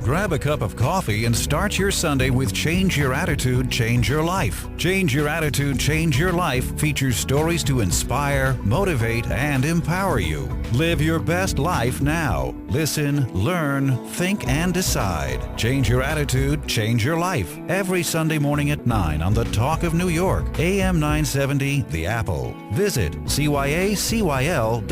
Grab a cup of coffee and start your Sunday with Change Your Attitude, Change Your Life. Change Your Attitude, Change Your Life features stories to inspire, motivate, and empower you. Live your best life now. Listen, learn, think, and decide. Change Your Attitude, Change Your Life. Every Sunday morning at 9 on the Talk of New York, AM 970, The Apple. Visit cyacyl.com.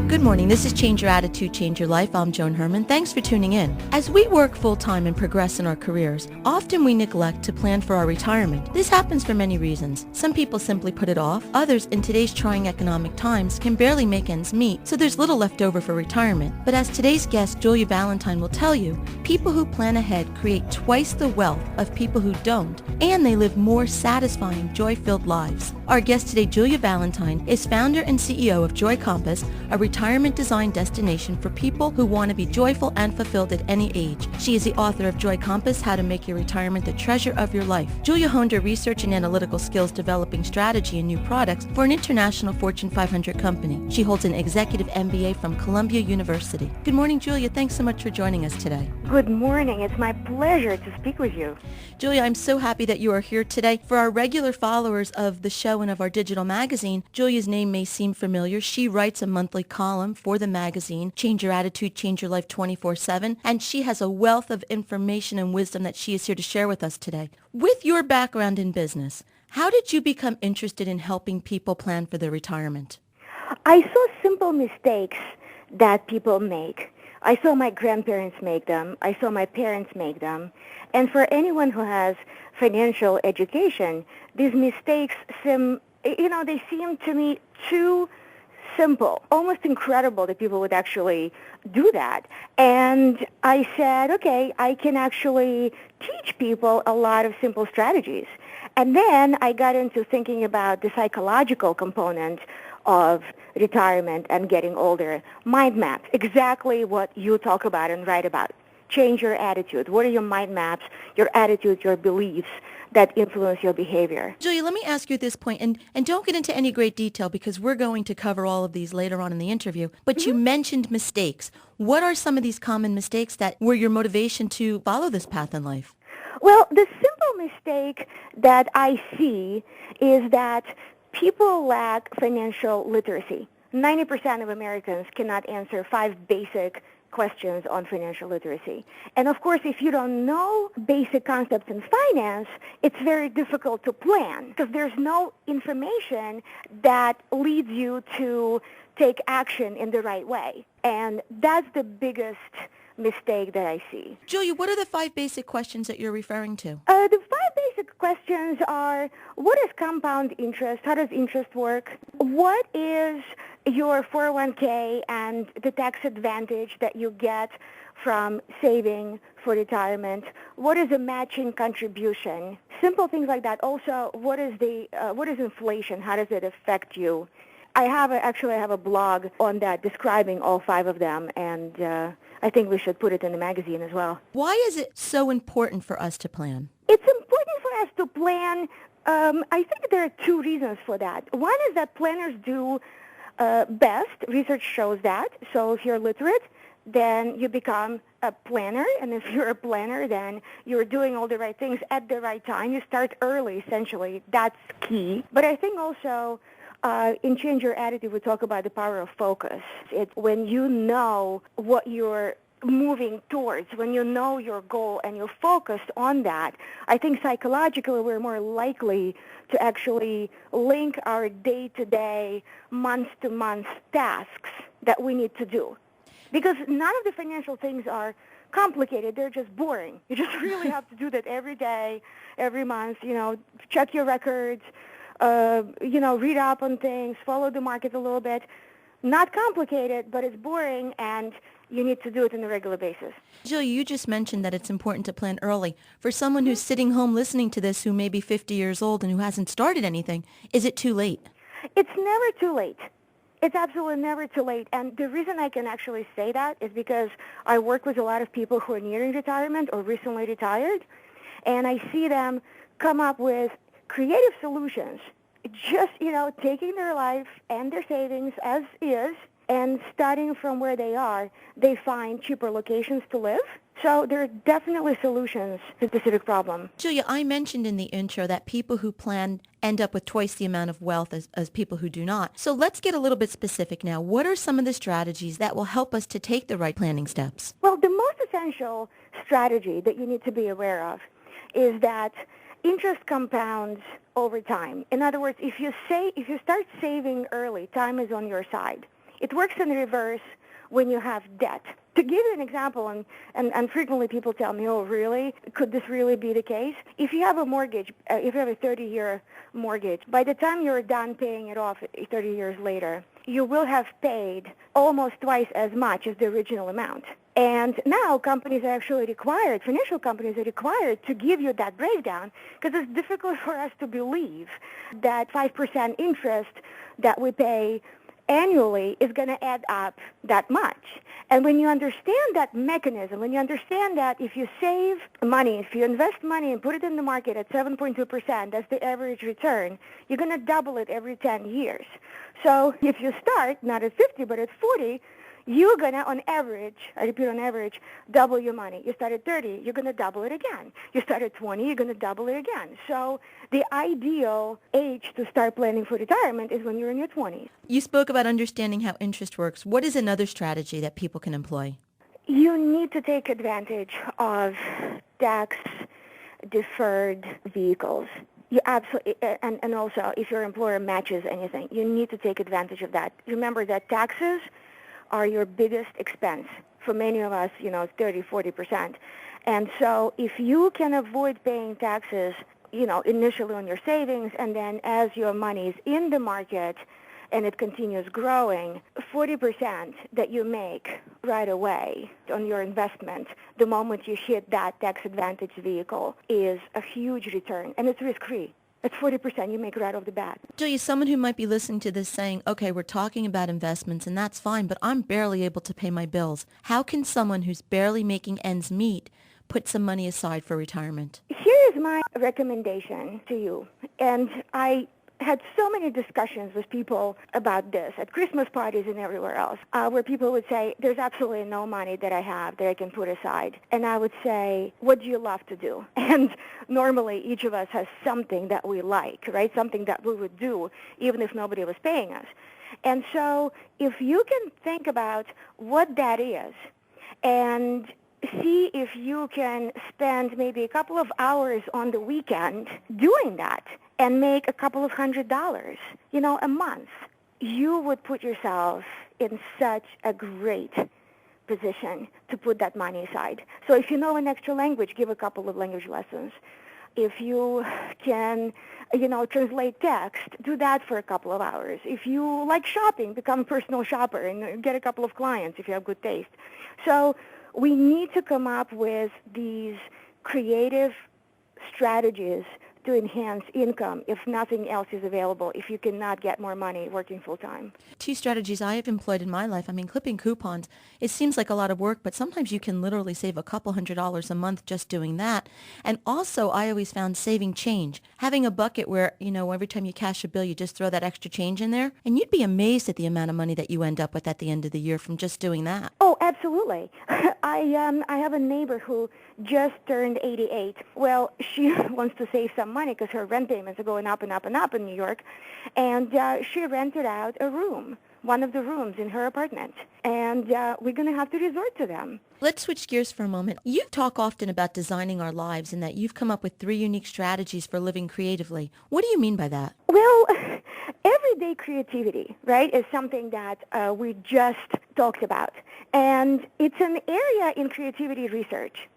Good morning. This is Change Your Attitude, Change Your Life. I'm Joan Herman. Thanks for tuning in. As we work full-time and progress in our careers, often we neglect to plan for our retirement. This happens for many reasons. Some people simply put it off. Others, in today's trying economic times, can barely make ends meet, so there's little left over for retirement. But as today's guest, Julia Valentine, will tell you, people who plan ahead create twice the wealth of people who don't, and they live more satisfying, joy-filled lives. Our guest today, Julia Valentine, is founder and CEO of Joy Compass, a retirement design destination for people who want to be joyful and fulfilled at any age. She is the author of Joy Compass, How to Make Your Retirement the Treasure of Your Life. Julia honed her research and analytical skills developing strategy and new products for an international Fortune 500 company. She holds an executive MBA from Columbia University. Good morning, Julia. Thanks so much for joining us today. Good morning. It's my pleasure to speak with you. Julia, I'm so happy that you are here today. For our regular followers of the show and of our digital magazine, Julia's name may seem familiar. She writes a monthly column for the magazine, Change Your Attitude, Change Your Life 24/7, and she has a wealth of information and wisdom that she is here to share with us today. With your background in business, how did you become interested in helping people plan for their retirement? I saw simple mistakes that people make. I saw my grandparents make them. I saw my parents make them. And for anyone who has financial education, these mistakes seem to me too simple, almost incredible that people would actually do that. And I said, okay, I can actually teach people a lot of simple strategies. And then I got into thinking about the psychological component of retirement and getting older. Mind maps, exactly what you talk about and write about. Change your attitude. What are your mind maps, your attitude, your beliefs that influence your behavior? Julia, let me ask you at this point, and don't get into any great detail because we're going to cover all of these later on in the interview, but you mentioned mistakes. What are some of these common mistakes that were your motivation to follow this path in life? Well, the simple mistake that I see is that people lack financial literacy. 90% of Americans cannot answer 5 basic questions on financial literacy. And of course, if you don't know basic concepts in finance, it's very difficult to plan because there's no information that leads you to take action in the right way. And that's the biggest mistake that I see. Julia, what are the 5 basic questions that you're referring to? The 5 basic questions are, what is compound interest? How does interest work? What is your 401k and the tax advantage that you get from saving for retirement? What is a matching contribution? Simple things like that. Also, what is inflation? How does it affect you? I have a blog on that describing all 5 of them, and I think we should put it in the magazine as well. Why is it so important for us to plan? It's important for us to plan. I think there are 2 reasons for that. One is that planners do best. Research shows that. So if you're literate, then you become a planner. And if you're a planner, then you're doing all the right things at the right time. You start early, essentially. That's key. But I think also in Change Your Attitude, we talk about the power of focus. It's when you know what you're moving towards, when you know your goal and you're focused on that, I think psychologically we're more likely to actually link our day-to-day, month-to-month tasks that we need to do. Because none of the financial things are complicated. They're just boring. You just really have to do that every day, every month, check your records, read up on things, follow the market a little bit. Not complicated, but it's boring, and you need to do it on a regular basis. Julia, you just mentioned that it's important to plan early. For someone who's sitting home listening to this who may be 50 years old and who hasn't started anything, is it too late? It's never too late. It's absolutely never too late. And the reason I can actually say that is because I work with a lot of people who are nearing retirement or recently retired, and I see them come up with creative solutions, just, taking their life and their savings as is and starting from where they are, they find cheaper locations to live. So there are definitely solutions to the specific problem. Julia, I mentioned in the intro that people who plan end up with twice the amount of wealth as people who do not. So let's get a little bit specific now. What are some of the strategies that will help us to take the right planning steps? Well, the most essential strategy that you need to be aware of is that interest compounds over time. In other words, if you start saving early, time is on your side. It works in reverse when you have debt. To give you an example, and frequently people tell me, oh, really? Could this really be the case? If you have a mortgage, if you have a 30-year mortgage, by the time you're done paying it off 30 years later, you will have paid almost twice as much as the original amount. And now companies are actually required, financial companies are required to give you that breakdown because it's difficult for us to believe that 5% interest that we pay annually is going to add up that much. And when you understand that mechanism, when you understand that if you save money, if you invest money and put it in the market at 7.2%, that's the average return, you're going to double it every 10 years. So if you start not at 50 but at 40, you're going to, on average, I repeat on average, double your money. You start at 30, you're going to double it again. You start at 20, you're going to double it again. So the ideal age to start planning for retirement is when you're in your 20s. You spoke about understanding how interest works. What is another strategy that people can employ? You need to take advantage of tax-deferred vehicles. You absolutely, and also if your employer matches anything, you need to take advantage of that. Remember that taxes are your biggest expense. For many of us, it's 30, 40%. And so if you can avoid paying taxes, initially on your savings, and then as your money is in the market and it continues growing, 40% that you make right away on your investment, the moment you hit that tax advantage vehicle, is a huge return, and it's risk-free. It's 40% you make right off the bat. Julia, someone who might be listening to this saying, okay, we're talking about investments and that's fine, but I'm barely able to pay my bills. How can someone who's barely making ends meet put some money aside for retirement? Here is my recommendation to you. And I had so many discussions with people about this at Christmas parties and everywhere else, where people would say, there's absolutely no money that I have that I can put aside. And I would say, what do you love to do? And normally each of us has something that we like, right? Something that we would do even if nobody was paying us. And so if you can think about what that is and see if you can spend maybe a couple of hours on the weekend doing that and make a couple of $100, a month, you would put yourself in such a great position to put that money aside. So if you know an extra language, give a couple of language lessons. If you can, translate text, do that for a couple of hours. If you like shopping, become a personal shopper and get a couple of clients if you have good taste. So we need to come up with these creative strategies to enhance income if nothing else is available, if you cannot get more money working full-time. Two strategies I have employed in my life. Clipping coupons, it seems like a lot of work, but sometimes you can literally save a couple $100s a month just doing that. And also, I always found saving change. Having a bucket where, every time you cash a bill, you just throw that extra change in there. And you'd be amazed at the amount of money that you end up with at the end of the year from just doing that. Oh, absolutely. I have a neighbor who just turned 88. Well, she wants to save some money because her rent payments are going up and up and up in New York. And she rented out a room, one of the rooms in her apartment. And we're going to have to resort to them. Let's switch gears for a moment. You talk often about designing our lives and that you've come up with 3 unique strategies for living creatively. What do you mean by that? Well, everyday creativity, right, is something that we just talked about. And it's an area in creativity research.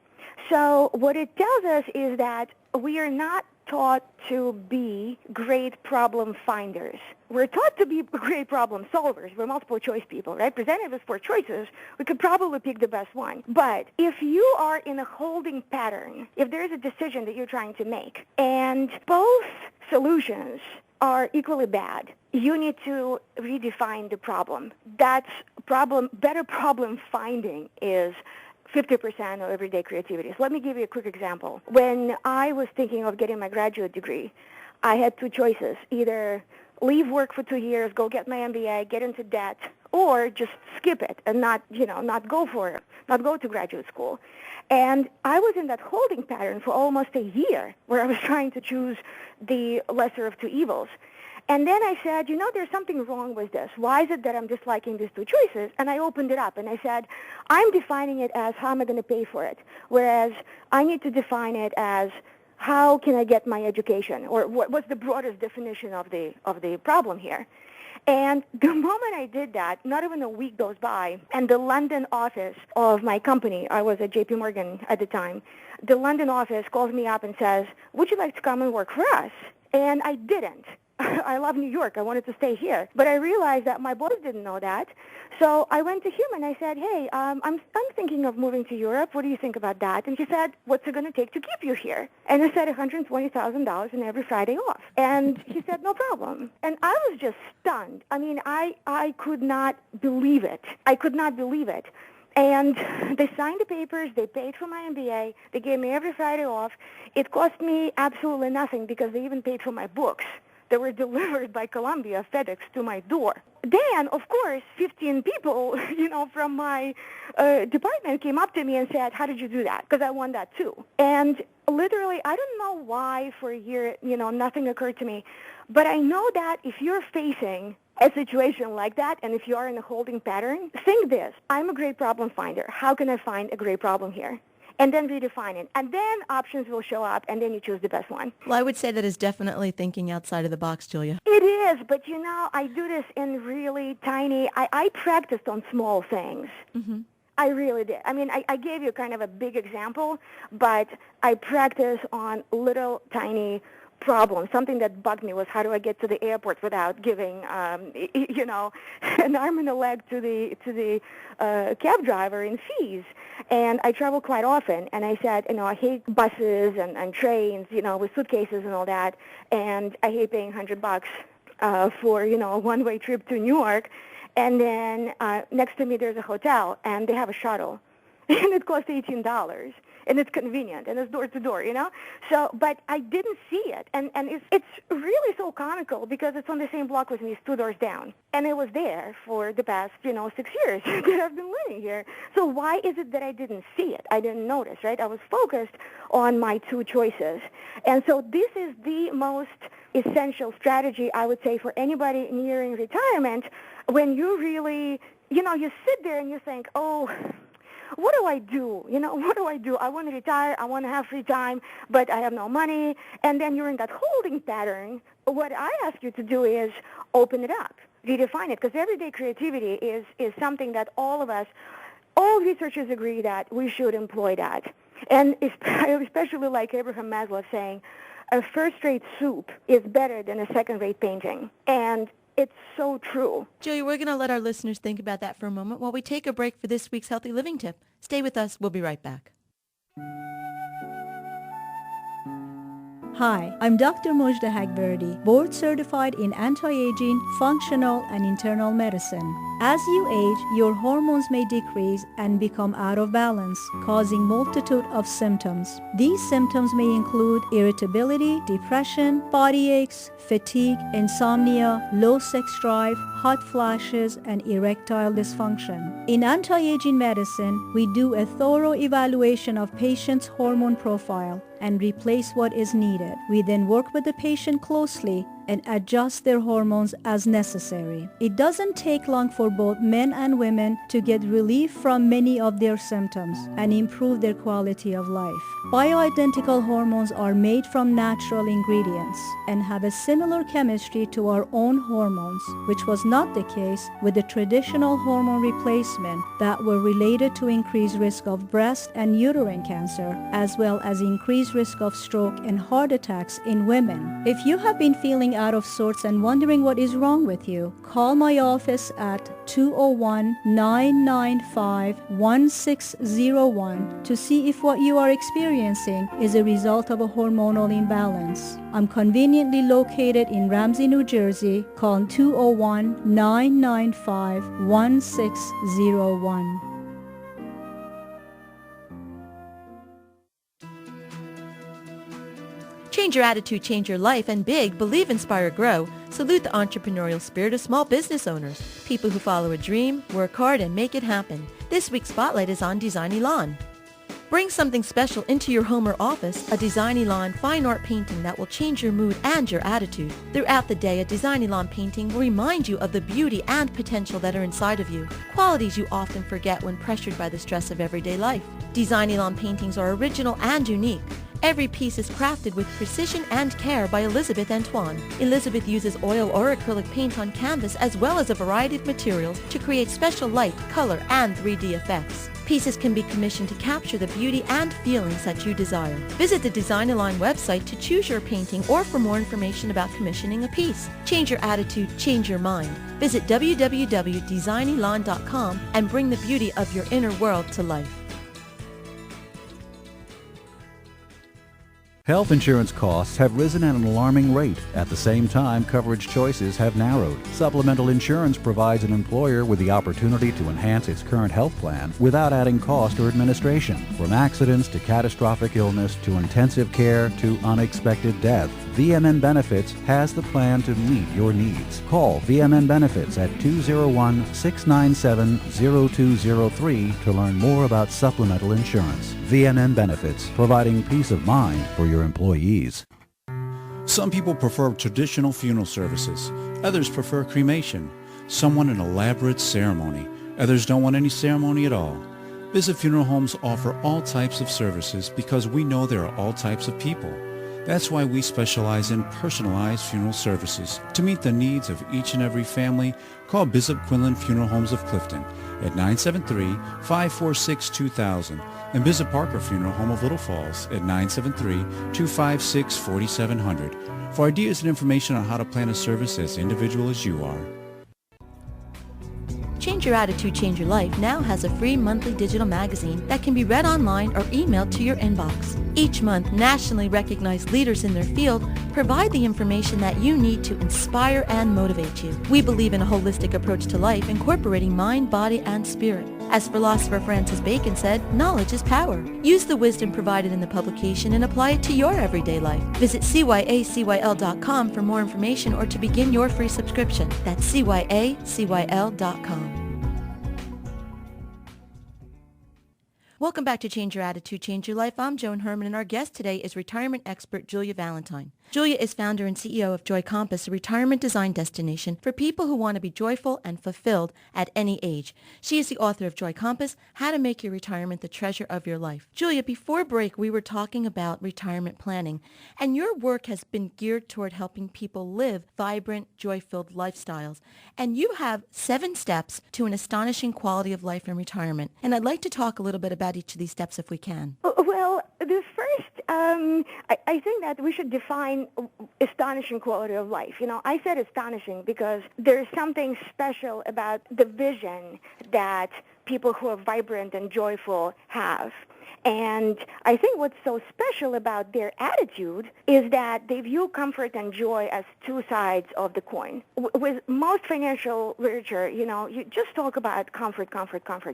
So what it tells us is that we are not taught to be great problem finders. We're taught to be great problem solvers. We're multiple choice people, right? Presented with 4 choices, we could probably pick the best one. But if you are in a holding pattern, if there is a decision that you're trying to make, and both solutions are equally bad. You need to redefine the problem. Better problem finding is 50% of everyday creativity. So let me give you a quick example. When I was thinking of getting my graduate degree, I had two choices: either leave work for 2 years, go get my MBA, get into debt, or just skip it and not go to graduate school. And I was in that holding pattern for almost a year where I was trying to choose the lesser of two evils. And then I said, there's something wrong with this. Why is it that I'm disliking these two choices? And I opened it up and I said, I'm defining it as how am I going to pay for it, whereas I need to define it as how can I get my education, or what's the broadest definition of the problem here. And the moment I did that, not even a week goes by, and the London office of my company, I was at JP Morgan at the time, the London office calls me up and says, would you like to come and work for us? And I didn't. I love New York. I wanted to stay here. But I realized that my boss didn't know that. So I went to him and I said, hey, I'm thinking of moving to Europe. What do you think about that? And she said, what's it going to take to keep you here? And I said, $120,000 and every Friday off. And he said, no problem. And I was just stunned. I mean, I could not believe it. I could not believe it. And they signed the papers, they paid for my MBA, they gave me every Friday off. It cost me absolutely nothing because they even paid for my books. They were delivered by Columbia FedEx to my door. Then, of course, 15 people, from my department came up to me and said, how did you do that? Because I want that too. And literally, I don't know why for a year, nothing occurred to me. But I know that if you're facing a situation like that, and if you are in a holding pattern, think this: I'm a great problem finder. How can I find a great problem here? And then redefine it. And then options will show up, and then you choose the best one. Well, I would say that is definitely thinking outside of the box, Julia. It is, but I do this in really tiny, I practiced on small things. Mm-hmm. I really did. I mean, I gave you kind of a big example, but I practice on little tiny problem. Something that bugged me was, how do I get to the airport without giving, an arm and a leg to the cab driver in fees? And I travel quite often, and I said, I hate buses and trains, with suitcases and all that, and I hate paying $100 for, a one-way trip to New York. And then next to me there's a hotel, and they have a shuttle, and it costs $18. And it's convenient, and it's door to door, So, but I didn't see it, and it's really so comical because it's on the same block with me, 2 doors down, and it was there for the past, 6 years that I've been living here. So why is it that I didn't see it? I didn't notice, right? I was focused on my two choices, and so this is the most essential strategy, I would say, for anybody nearing retirement. When you really, you sit there and you think, oh, what do I do? What do I do? I want to retire. I want to have free time, but I have no money. And then you're in that holding pattern. What I ask you to do is open it up, redefine it, because everyday creativity is something that all researchers agree that we should employ that. And I especially like Abraham Maslow saying, a first-rate soup is better than a second-rate painting. And it's so true. Julia, we're going to let our listeners think about that for a moment while we take a break for this week's Healthy Living Tip. Stay with us. We'll be right back. Hi, I'm Dr. Mojda Hagverdi, board certified in anti-aging, functional, and internal medicine. As you age, your hormones may decrease and become out of balance, causing multitude of symptoms. These symptoms may include irritability, depression, body aches, fatigue, insomnia, low sex drive, hot flashes, and erectile dysfunction. In anti-aging medicine, we do a thorough evaluation of patient's hormone profile and replace what is needed. We then work with the patient closely and adjust their hormones as necessary. It doesn't take long for both men and women to get relief from many of their symptoms and improve their quality of life. Bioidentical hormones are made from natural ingredients and have a similar chemistry to our own hormones, which was not the case with the traditional hormone replacement that were related to increased risk of breast and uterine cancer, as well as increased risk of stroke and heart attacks in women. If you have been feeling out of sorts and wondering what is wrong with you, call my office at 201-995-1601 to see if what you are experiencing is a result of a hormonal imbalance. I'm conveniently located in Ramsey, New Jersey. Call 201-995-1601. Change your attitude, change your life, and big, believe, inspire, grow. Salute the entrepreneurial spirit of small business owners, people who follow a dream, work hard, and make it happen. This week's spotlight is on Design Elan. Bring something special into your home or office, a Design Elan fine art painting that will change your mood and your attitude. Throughout the day, a Design Elan painting will remind you of the beauty and potential that are inside of you, qualities you often forget when pressured by the stress of everyday life. Design Elan paintings are original and unique. Every piece is crafted with precision and care by Elizabeth Antoine. Elizabeth uses oil or acrylic paint on canvas as well as a variety of materials to create special light, color, and 3D effects. Pieces can be commissioned to capture the beauty and feelings that you desire. Visit the Design Elan website to choose your painting or for more information about commissioning a piece. Change your attitude, change your mind. Visit www.designelan.com and bring the beauty of your inner world to life. Health insurance costs have risen at an alarming rate. At the same time, coverage choices have narrowed. Supplemental insurance provides an employer with the opportunity to enhance its current health plan without adding cost or administration. From accidents to catastrophic illness to intensive care to unexpected death, VMN Benefits has the plan to meet your needs. Call VMN Benefits at 201-697-0203 to learn more about supplemental insurance. VMN Benefits, providing peace of mind for your employees. Some people prefer traditional funeral services. Others prefer cremation. Some want an elaborate ceremony. Others don't want any ceremony at all. Visit Funeral Homes offer all types of services because we know there are all types of people. That's why we specialize in personalized funeral services. To meet the needs of each and every family, call Bishop Quinlan Funeral Homes of Clifton at 973-546-2000 and Bishop Parker Funeral Home of Little Falls at 973-256-4700 for ideas and information on how to plan a service as individual as you are. Change Your Attitude, Change Your Life now has a free monthly digital magazine that can be read online or emailed to your inbox. Each month, nationally recognized leaders in their field provide the information that you need to inspire and motivate you. We believe in a holistic approach to life, incorporating mind, body, and spirit. As philosopher Francis Bacon said, knowledge is power. Use the wisdom provided in the publication and apply it to your everyday life. Visit cyacyl.com for more information or to begin your free subscription. That's cyacyl.com. Welcome back to Change Your Attitude, Change Your Life. I'm Joan Herman, and our guest today is retirement expert Julia Valentine. Julia is founder and CEO of Joy Compass, a retirement design destination for people who want to be joyful and fulfilled at any age. She is the author of Joy Compass, How to Make Your Retirement the Treasure of Your Life. Julia, before break, we were talking about retirement planning, and your work has been geared toward helping people live vibrant, joy-filled lifestyles. And you have 7 steps to an astonishing quality of life in retirement. And I'd like to talk a little bit about each of these steps if we can. Well, the first, I think that we should define astonishing quality of life. You know, I said astonishing because there's something special about the vision that people who are vibrant and joyful have. And I think what's so special about their attitude is that they view comfort and joy as two sides of the coin. With most financial literature, you know, you just talk about comfort.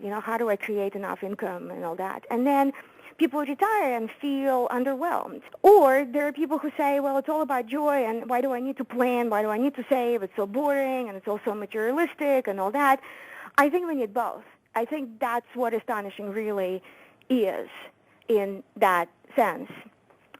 You know, how do I create enough income and all that? And then people retire and feel underwhelmed. Or there are people who say, well, it's all about joy, and why do I need to plan? Why do I need to save? It's so boring, and it's also materialistic and all that. I think we need both. I think that's what astonishing really is in that sense.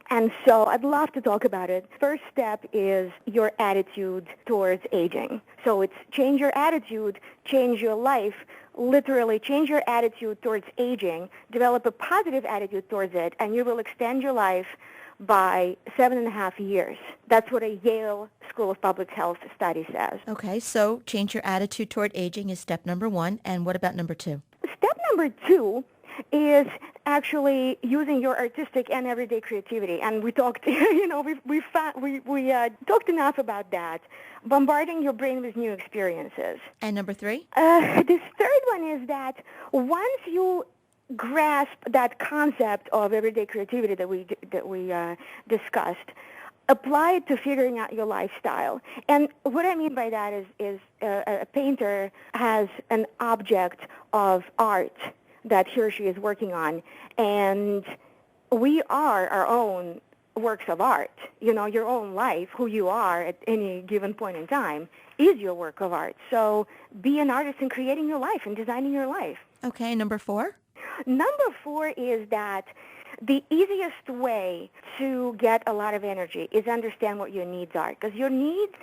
And so I'd love to talk about it. First step is your attitude towards aging. So it's change your attitude, change your life. Literally change your attitude towards aging, develop a positive attitude towards it, and you will extend your life by 7.5 years. That's what a Yale School of Public Health study says. Okay, so change your attitude toward aging is step number 1. And what about number 2? Step number 2 is actually using your artistic and everyday creativity. And we talked, we talked enough about that. Bombarding your brain with new experiences. And number 3? This third one is that once you grasp that concept of everyday creativity that we discussed, apply it to figuring out your lifestyle. And what I mean by that is a painter has an object of art that he or she is working on, and we are our own works of art. Your own life, who you are at any given point in time, is your work of art. So be an artist in creating your life and designing your life. Okay, number 4? Number 4 is that the easiest way to get a lot of energy is understand what your needs are, because your needs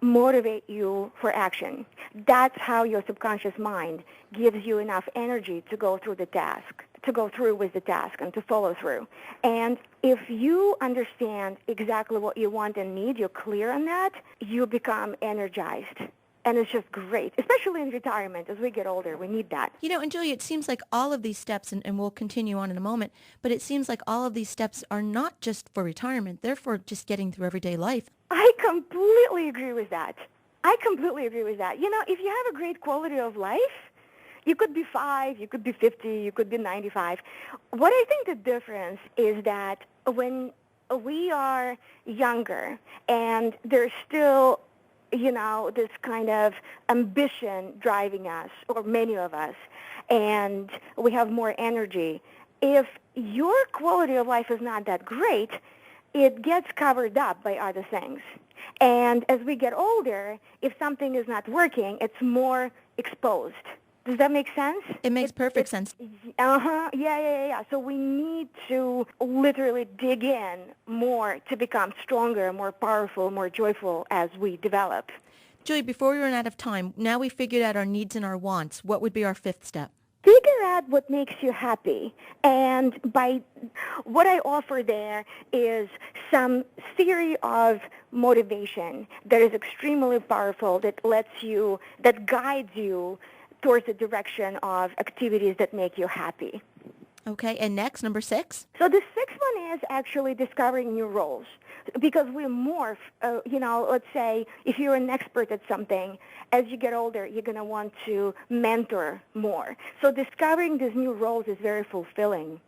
motivate you for action. That's how your subconscious mind gives you enough energy to go through with the task and to follow through. And if you understand exactly what you want and need, you're clear on that, you become energized. And it's just great, especially in retirement. As we get older, we need that. And Julia, it seems like all of these steps, and we'll continue on in a moment, but it seems like all of these steps are not just for retirement. They're for just getting through everyday life. I completely agree with that. If you have a great quality of life, you could be 5, you could be 50, you could be 95. What I think the difference is that when we are younger and there's still this kind of ambition driving us, or many of us, and we have more energy. If your quality of life is not that great, it gets covered up by other things. And as we get older, if something is not working, it's more exposed. Does that make sense? It makes perfect sense. Yeah. So we need to literally dig in more to become stronger, more powerful, more joyful as we develop. Julie, before we run out of time, now we figured out our needs and our wants. What would be our 5th step? Figure out what makes you happy. And by what I offer there is some theory of motivation that is extremely powerful, that guides you towards the direction of activities that make you happy. Okay, and next, number 6? So the 6th one is actually discovering new roles, because we morph, let's say if you're an expert at something, as you get older, you're going to want to mentor more. So discovering these new roles is very fulfilling.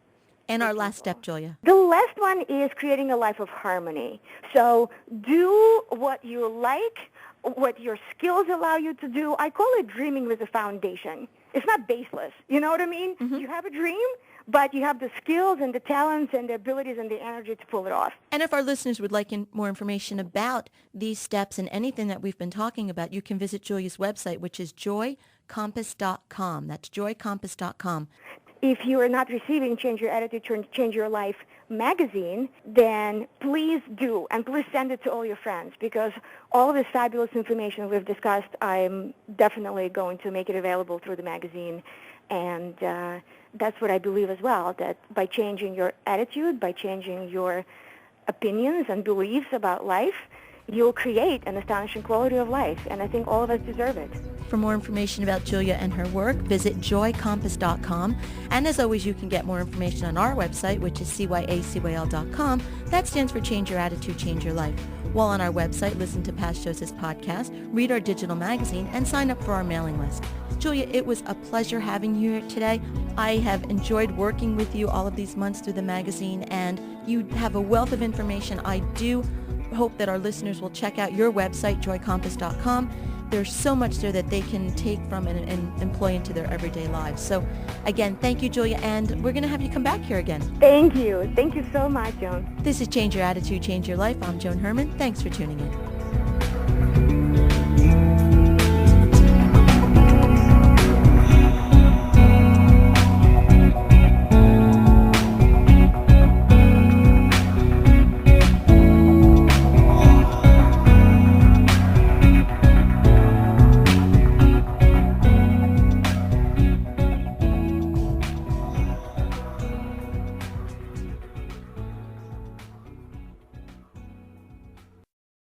And our last step, Julia? The last one is creating a life of harmony. So do what you like, what your skills allow you to do. I call it dreaming with a foundation. It's not baseless. You know what I mean? Mm-hmm. You have a dream, but you have the skills and the talents and the abilities and the energy to pull it off. And if our listeners would like more information about these steps and anything that we've been talking about, you can visit Julia's website, which is joycompass.com. That's joycompass.com. If you are not receiving Change Your Attitude, Change Your Life magazine, then please do, and please send it to all your friends, because all of this fabulous information we've discussed, I'm definitely going to make it available through the magazine. And that's what I believe as well, that by changing your attitude, by changing your opinions and beliefs about life, you'll create an astonishing quality of life, and I think all of us deserve it. For more information about Julia and her work, visit joycompass.com. And as always, you can get more information on our website, which is cyacyl.com. That stands for Change Your Attitude, Change Your Life. While on our website, listen to past shows as podcasts, read our digital magazine, and sign up for our mailing list. Julia, it was a pleasure having you here today. I have enjoyed working with you all of these months through the magazine, and you have a wealth of information. I do hope that our listeners will check out your website, joycompass.com. There's so much there that they can take from and employ into their everyday lives. So again, thank you, Julia, and we're going to have you come back here again. Thank you. Thank you so much, Joan. This is Change Your Attitude, Change Your Life. I'm Joan Herman. Thanks for tuning in.